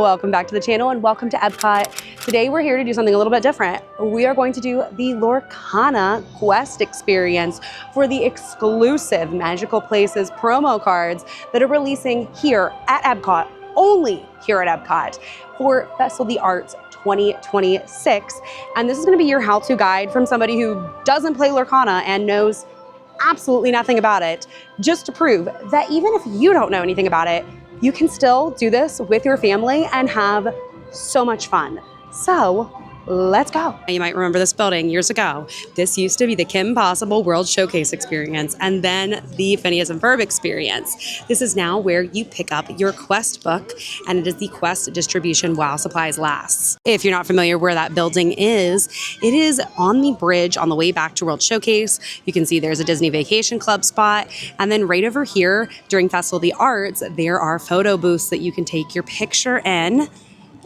Welcome back to the channel and welcome to EPCOT. Today we're here to do something a little bit different. We are going to do the Lorcana quest experience for the exclusive Magical Places promo cards that are releasing here at EPCOT, only here at EPCOT, for Festival of the Arts 2026. And this is going to be your how-to guide from somebody who doesn't play Lorcana and knows absolutely nothing about it, just to prove that even if you don't know anything about it, you can still do this with your family and have so much fun. So let's go. You might remember this building years ago. This used to be the Kim Possible World Showcase experience and then the Phineas and Ferb experience. This is now where you pick up your quest book, and it is the quest distribution while supplies last. If you're not familiar where that building is, it is on the bridge on the way back to World Showcase. You can see there's a Disney Vacation Club spot, and then right over here during Festival of the Arts, there are photo booths that you can take your picture in.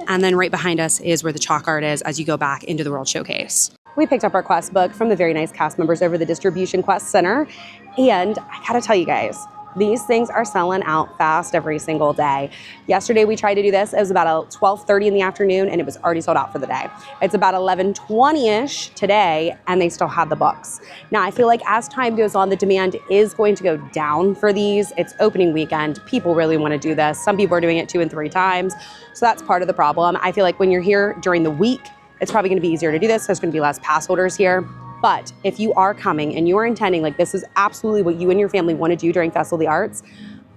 And then right behind us is where the chalk art is as you go back into the World Showcase. We picked up our quest book from the very nice cast members over the Distribution Quest Center. And I gotta tell you guys, these things are selling out fast every single day. Yesterday we tried to do this. It was about 12:30 in the afternoon and it was already sold out for the day. It's about 11:20-ish today and they still have the books. Now I feel like as time goes on, the demand is going to go down for these. It's opening weekend. People really want to do this. Some people are doing it 2 and 3 times. So that's part of the problem. I feel like when you're here during the week, it's probably going to be easier to do this. There's going to be less pass holders here. But if you are coming and you are intending, like this is absolutely what you and your family want to do during Festival of the Arts,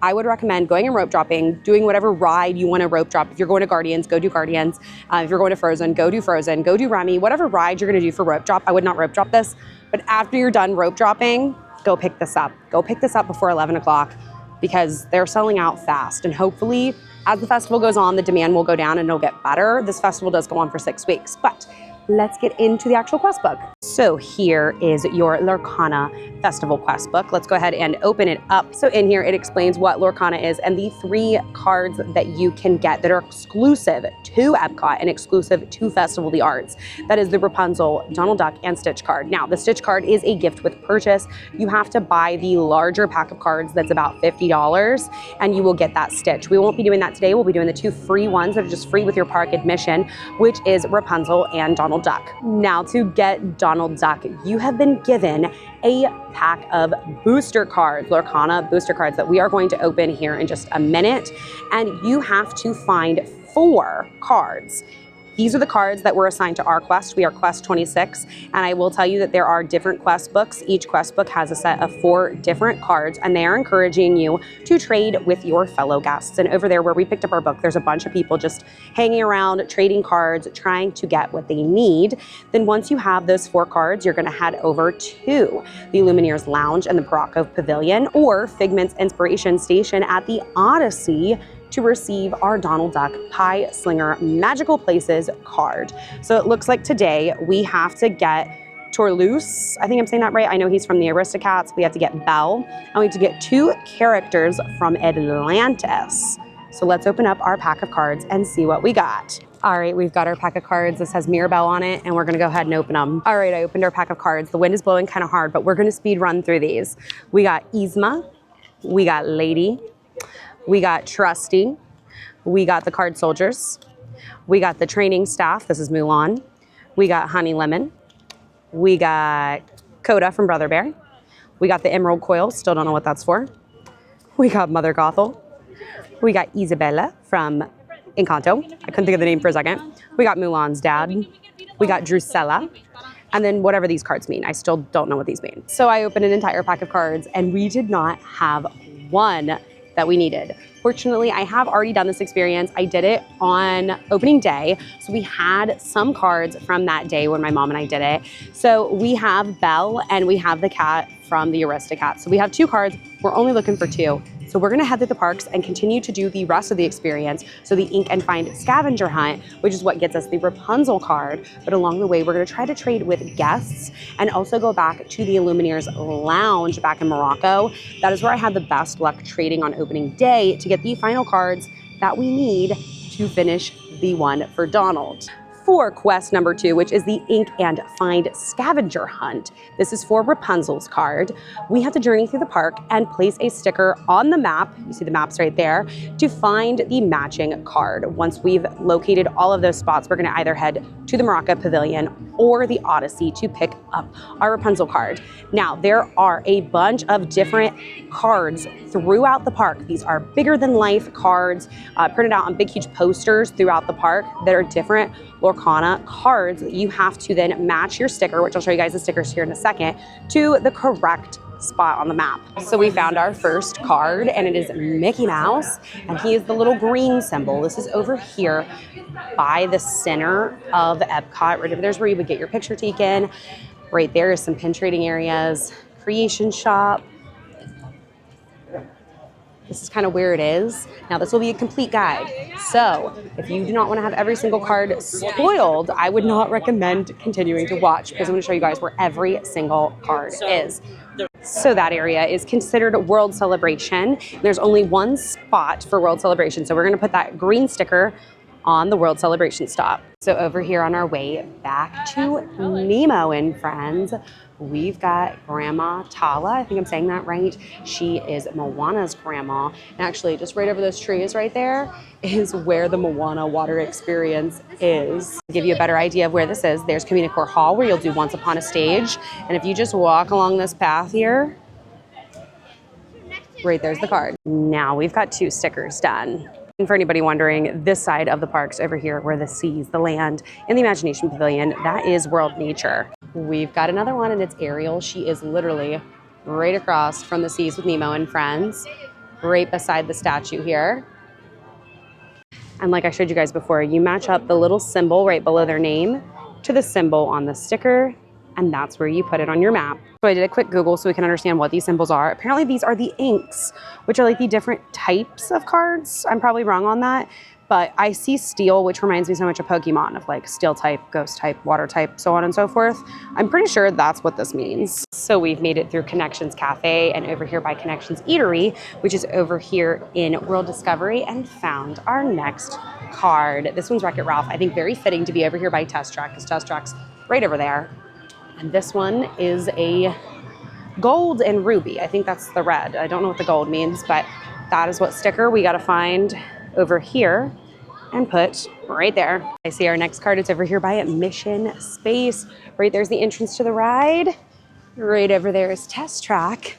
I would recommend going and rope dropping, doing whatever ride you want to rope drop. If you're going to Guardians, go do Guardians. If you're going to Frozen, go do Frozen, go do Remy, whatever ride you're going to do for rope drop. I would not rope drop this, but after you're done rope dropping, go pick this up. Go pick this up before 11 o'clock because they're selling out fast. And hopefully as the festival goes on, the demand will go down and it'll get better. This festival does go on for 6 weeks, but let's get into the actual quest book. So here is your Lorcana Festival quest book. Let's go ahead and open it up. So in here, it explains what Lorcana is and the 3 cards that you can get that are exclusive to EPCOT and exclusive to Festival of the Arts. That is the Rapunzel, Donald Duck, and Stitch card. Now, the Stitch card is a gift with purchase. You have to buy the larger pack of cards that's about $50 and you will get that Stitch. We won't be doing that today. We'll be doing the 2 free ones that are just free with your park admission, which is Rapunzel and Donald Duck. Now, to get Donald Duck, you have been given a pack of booster cards, Lorcana booster cards that we are going to open here in just a minute. And you have to find 4 cards. These are the cards that were assigned to our quest. We are quest 26, and I will tell you that there are different quest books. Each quest book has a set of 4 different cards, and they are encouraging you to trade with your fellow guests. And over there where we picked up our book, there's a bunch of people just hanging around, trading cards, trying to get what they need. Then once you have those 4 cards, you're gonna head over to the Lumineers Lounge and the Baracco Pavilion or Figment's Inspiration Station at the Odyssey to receive our Donald Duck Pie Slinger Magical Places card. So it looks like today we have to get Toulouse. I think I'm saying that right. I know he's from the Aristocats. We have to get Belle, and we have to get 2 characters from Atlantis. So let's open up our pack of cards and see what we got. All right, we've got our pack of cards. This has Mirabelle on it, and we're gonna go ahead and open them. All right, I opened our pack of cards. The wind is blowing kind of hard, but we're gonna speed run through these. We got Yzma, we got Lady, we got Trusty, we got the Card Soldiers, we got the Training Staff, this is Mulan, we got Honey Lemon, we got Coda from Brother Bear, we got the Emerald Coil, still don't know what that's for, we got Mother Gothel, we got Isabella from Encanto, I couldn't think of the name for a second, we got Mulan's dad, we got Drusilla, and then whatever these cards mean, I still don't know what these mean. So I opened an entire pack of cards and we did not have one that we needed. Fortunately, I have already done this experience. I did it on opening day. So we had some cards from that day when my mom and I did it. So we have Belle and we have the cat from the Aristocats. So we have 2 cards. We're only looking for 2. So we're gonna head to the parks and continue to do the rest of the experience. So the Ink and Find scavenger hunt, which is what gets us the Rapunzel card. But along the way, we're gonna try to trade with guests and also go back to the Lumineers Lounge back in Morocco. That is where I had the best luck trading on opening day to get the final cards that we need to finish the one for Donald. for quest number 2, which is the Ink and Find Scavenger Hunt. This is for Rapunzel's card. We have to journey through the park and place a sticker on the map, you see the maps right there, to find the matching card. Once we've located all of those spots, we're gonna either head to the Maraca Pavilion or the Odyssey to pick up our Rapunzel card. Now, there are a bunch of different cards throughout the park. These are bigger than life cards printed out on big, huge posters throughout the park that are different Lorcana cards that you have to then match your sticker, which I'll show you guys the stickers here in a second, to the correct spot on the map. So we found our first card, and it is Mickey Mouse, and he is the little green symbol. This is over here by the center of Epcot. Right over there's where you would get your picture taken. Right there is some pin trading areas, creation shop. This is kind of where it is. Now this will be a complete guide. So if you do not want to have every single card spoiled, I would not recommend continuing to watch because I'm going to show you guys where every single card is. So that area is considered World Celebration. There's only one spot for World Celebration. So we're going to put that green sticker on the World Celebration stop. So over here on our way back to Nemo and Friends, we've got Grandma Tala. I think I'm saying that right. She is Moana's grandma. And actually just right over those trees right there is where the Moana water experience is. To give you a better idea of where this is, there's Communicore Hall where you'll do Once Upon a Stage. And if you just walk along this path here, right there's the card. Now we've got 2 stickers done. And for anybody wondering, this side of the parks over here where the seas, the land, and the Imagination Pavilion, that is World Nature. We've got another one, and it's Ariel. She is literally right across from the seas with Nemo and Friends, right beside the statue here. And like I showed you guys before, you match up the little symbol right below their name to the symbol on the sticker, and that's where you put it on your map. So I did a quick Google so we can understand what these symbols are. Apparently these are the inks, which are like the different types of cards. I'm probably wrong on that, but I see steel, which reminds me so much of Pokemon, of like steel type, ghost type, water type, so on and so forth. I'm pretty sure that's what this means. So we've made it through Connections Cafe and over here by Connections Eatery, which is over here in World Discovery, and found our next card. This one's Wreck-It Ralph. I think very fitting to be over here by Test Track, because Test Track's right over there. And this one is a gold and ruby. I think that's the red. I don't know what the gold means, but that is what sticker we got to find over here and put right there. I see our next card. It's over here by Mission Space. Right there's the entrance to the ride. Right over there is Test Track.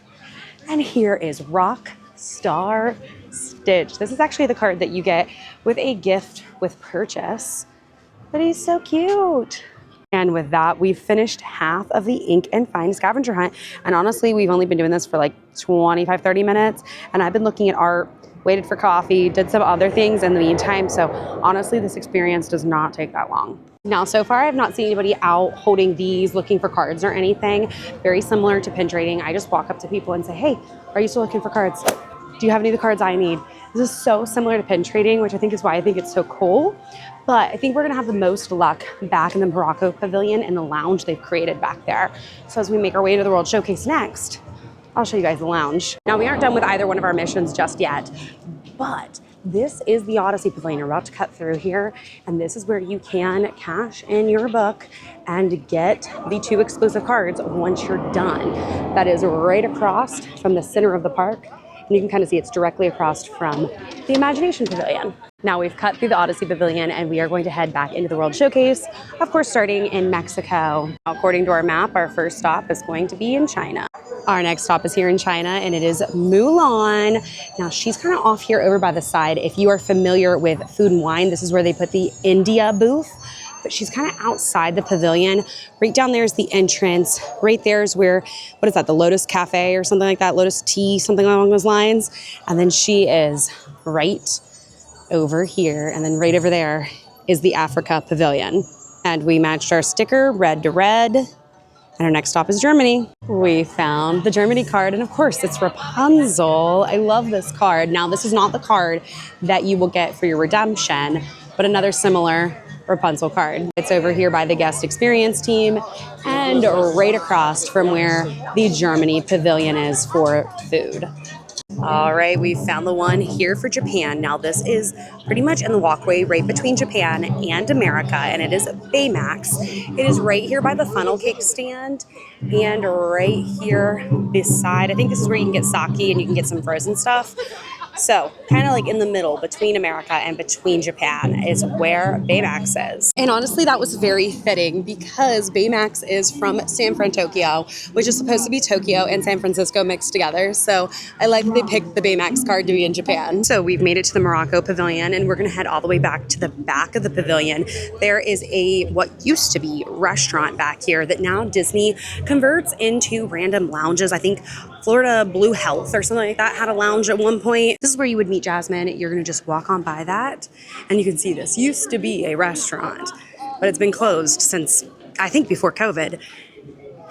And here is Rock Star Stitch. This is actually the card that you get with a gift with purchase. But he's so cute. And with that, we've finished half of the Ink and Find Scavenger Hunt. And honestly, we've only been doing this for like 25, 30 minutes. And I've been looking at art, waited for coffee, did some other things in the meantime. So honestly, this experience does not take that long. Now, so far, I have not seen anybody out holding these, looking for cards or anything. Very similar to pin trading. I just walk up to people and say, hey, are you still looking for cards? Do you have any of the cards I need? This is so similar to pin trading, which I think is why I think it's so cool. But I think we're gonna have the most luck back in the Morocco Pavilion and the lounge they've created back there. So as we make our way to the World Showcase next, I'll show you guys the lounge. Now we aren't done with either one of our missions just yet, but this is the Odyssey Pavilion. We're about to cut through here, and this is where you can cash in your book and get the 2 exclusive cards once you're done. That is right across from the center of the park. And you can kind of see it's directly across from the Imagination Pavilion. Now we've cut through the Odyssey Pavilion and we are going to head back into the World Showcase, of course, starting in Mexico. According to our map, our first stop is going to be in China. Our next stop is here in China, and it is Mulan. Now she's kind of off here over by the side. If you are familiar with Food and Wine, this is where they put the India booth. But she's kind of outside the pavilion. Right down there is the entrance. Right there is where, what is that, the Lotus Cafe or something like that, Lotus Tea, something along those lines. And then she is right over here. And then right over there is the Africa Pavilion. And we matched our sticker, red to red. And our next stop is Germany. We found the Germany card, and of course it's Rapunzel. I love this card. Now this is not the card that you will get for your redemption, but another similar Rapunzel card. It's over here by the guest experience team and right across from where the Germany Pavilion is for food. All right, we found the one here for Japan. Now this is pretty much in the walkway right between Japan and America, and it is Baymax. It is right here by the funnel cake stand and right here beside, I think this is where you can get sake and you can get some frozen stuff. So kind of like in the middle between America and between Japan is where Baymax is. And honestly, that was very fitting because Baymax is from San Fran, Tokyo, which is supposed to be Tokyo and San Francisco mixed together. So I like that they picked the Baymax card to be in Japan. So we've made it to the Morocco Pavilion and we're gonna head all the way back to the back of the pavilion. There is a, what used to be restaurant back here that now Disney converts into random lounges. I think Florida Blue Health or something like that had a lounge at one point. This is where you would meet Jasmine. You're gonna just walk on by that and you can see this used to be a restaurant, but it's been closed since I think before COVID.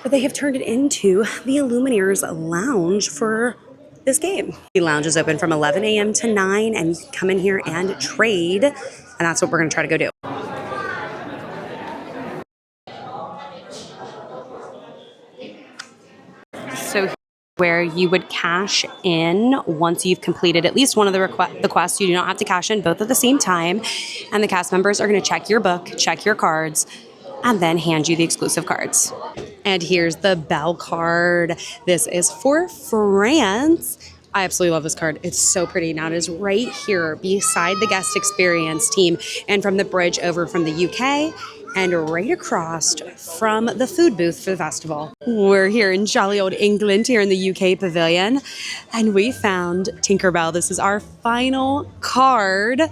But they have turned it into the Illuminaires Lounge for this game. The lounge is open from 11 a.m. to 9 and you can come in here and trade, and that's what we're gonna try to go do. So where you would cash in once you've completed at least one of the quests. You do not have to cash in both at the same time. And the cast members are going to check your book, check your cards, and then hand you the exclusive cards. And here's the Belle card. This is for France. I absolutely love this card. It's so pretty. Now it is right here beside the guest experience team and from the bridge over from the UK and right across from the food booth for the festival. We're here in jolly old England here in the UK pavilion and we found Tinkerbell. This is our final card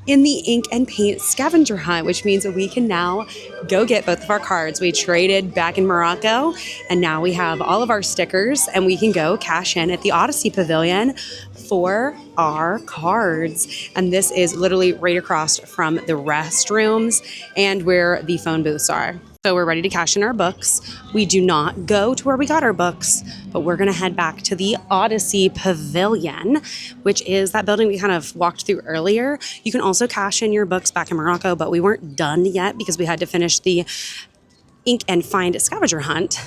in the ink and paint scavenger hunt, which means that we can now go get both of our cards. We traded back in Morocco and now we have all of our stickers and we can go cash in at the Odyssey Pavilion for our cards. And this is literally right across from the restrooms and where the phone booths are. So we're ready to cash in our books. We do not go to where we got our books, but we're gonna head back to the Odyssey Pavilion, which is that building we kind of walked through earlier. You can also cash in your books back in Morocco, but we weren't done yet because we had to finish the ink and find scavenger hunt.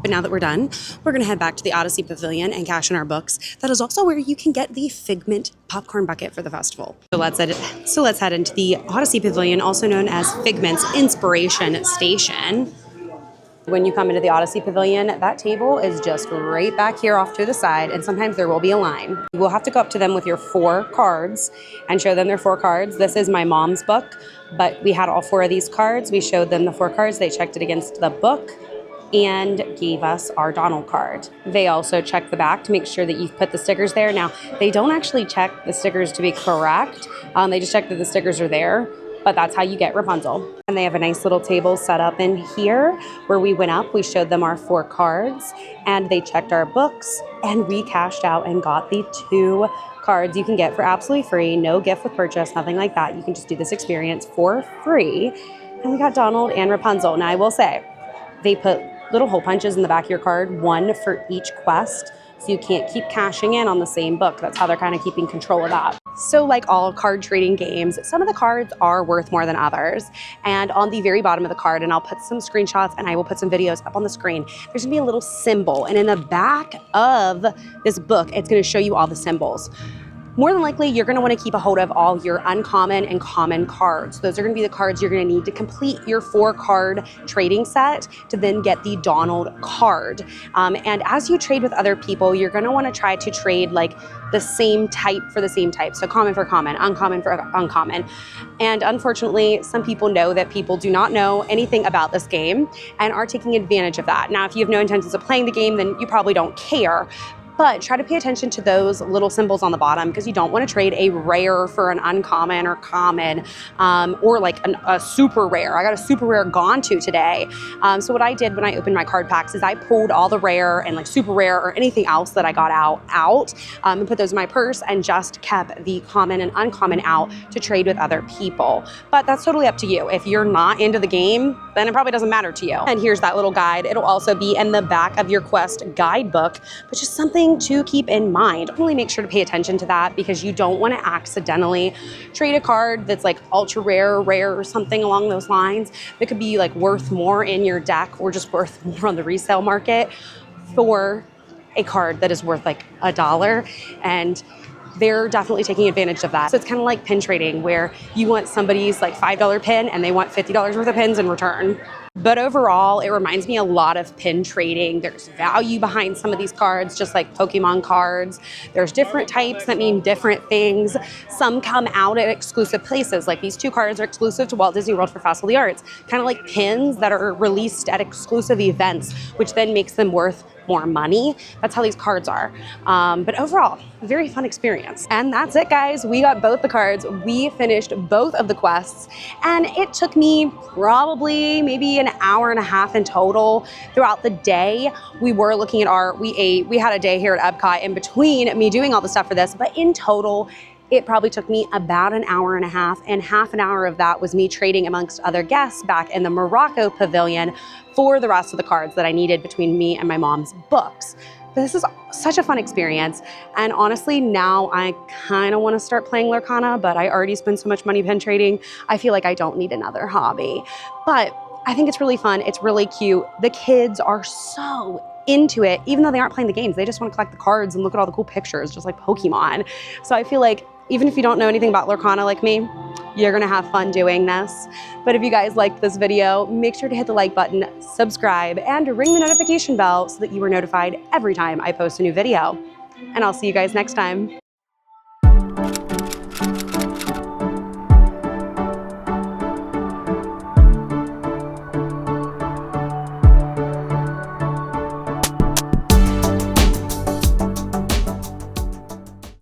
But now that we're done, we're gonna head back to the Odyssey Pavilion and cash in our books. That is also where you can get the Figment popcorn bucket for the festival. So let's head into the Odyssey Pavilion, also known as Figment's Inspiration Station. When you come into the Odyssey Pavilion, that table is just right back here off to the side, and sometimes there will be a line. You will have to go up to them with your 4 cards and show them their 4 cards. This is my mom's book, but we had all 4 of these cards. We showed them the 4 cards. They checked it against the book and gave us our Donald card. They also check the back to make sure that you've put the stickers there. Now, they don't actually check the stickers to be correct. They just check that the stickers are there, but that's how you get Rapunzel. And they have a nice little table set up in here where we went up, we showed them our 4 cards, and they checked our books, and we cashed out and got the 2 cards you can get for absolutely free, no gift with purchase, nothing like that. You can just do this experience for free. And we got Donald and Rapunzel. Now, I will say, they put little hole punches in the back of your card, 1 for each quest, so you can't keep cashing in on the same book. That's how they're kind of keeping control of that. So like all card trading games, some of the cards are worth more than others. And on the very bottom of the card, and I'll put some screenshots and I will put some videos up on the screen, there's gonna be a little symbol. And in the back of this book, it's gonna show you all the symbols. More than likely, you're gonna wanna keep a hold of all your uncommon and common cards. Those are gonna be the cards you're gonna need to complete your 4-card trading set to then get the Donald card. And as you trade with other people, you're gonna wanna try to trade like the same type for the same type. So common for common, uncommon for uncommon. And unfortunately, some people know that people do not know anything about this game and are taking advantage of that. Now, if you have no intentions of playing the game, then you probably don't care. But try to pay attention to those little symbols on the bottom because you don't want to trade a rare for an uncommon or common or like a super rare. I got a super rare Gontu today. So what I did when I opened my card packs is I pulled all the rare and like super rare or anything else that I got out and put those in my purse and just kept the common and uncommon out to trade with other people. But that's totally up to you. If you're not into the game, then it probably doesn't matter to you. And here's that little guide. It'll also be in the back of your quest guidebook, but just something to keep in mind. Really make sure to pay attention to that because you don't want to accidentally trade a card that's like ultra rare, rare, or something along those lines that could be like worth more in your deck or just worth more on the resale market for a card that is worth like $1, and they're definitely taking advantage of that. So it's kind of like pin trading, where you want somebody's like $5 pin and they want $50 worth of pins in return. But overall, it reminds me a lot of pin trading. There's value behind some of these cards, just like Pokemon cards. There's different types that mean different things. Some come out at exclusive places, like these 2 cards are exclusive to Walt Disney World for Festival of the Arts, kind of like pins that are released at exclusive events, which then makes them worth more money. That's how these cards are. But overall, very fun experience. And that's it, guys. We got both the cards. We finished both of the quests, and it took me probably maybe an hour and a half in total throughout the day. We were looking at art, we ate, we had a day here at EPCOT in between me doing all the stuff for this, but in total, it probably took me about an hour and a half, and half an hour of that was me trading amongst other guests back in the Morocco pavilion for the rest of the cards that I needed between me and my mom's books. But this is such a fun experience, and honestly, now I kind of want to start playing Lorcana, but I already spent so much money pin trading, I feel like I don't need another hobby. But I think it's really fun, it's really cute. The kids are so into it, even though they aren't playing the games. They just want to collect the cards and look at all the cool pictures, just like Pokemon. So I feel like even if you don't know anything about Lorcana like me, you're gonna have fun doing this. But if you guys liked this video, make sure to hit the like button, subscribe, and ring the notification bell so that you are notified every time I post a new video. And I'll see you guys next time.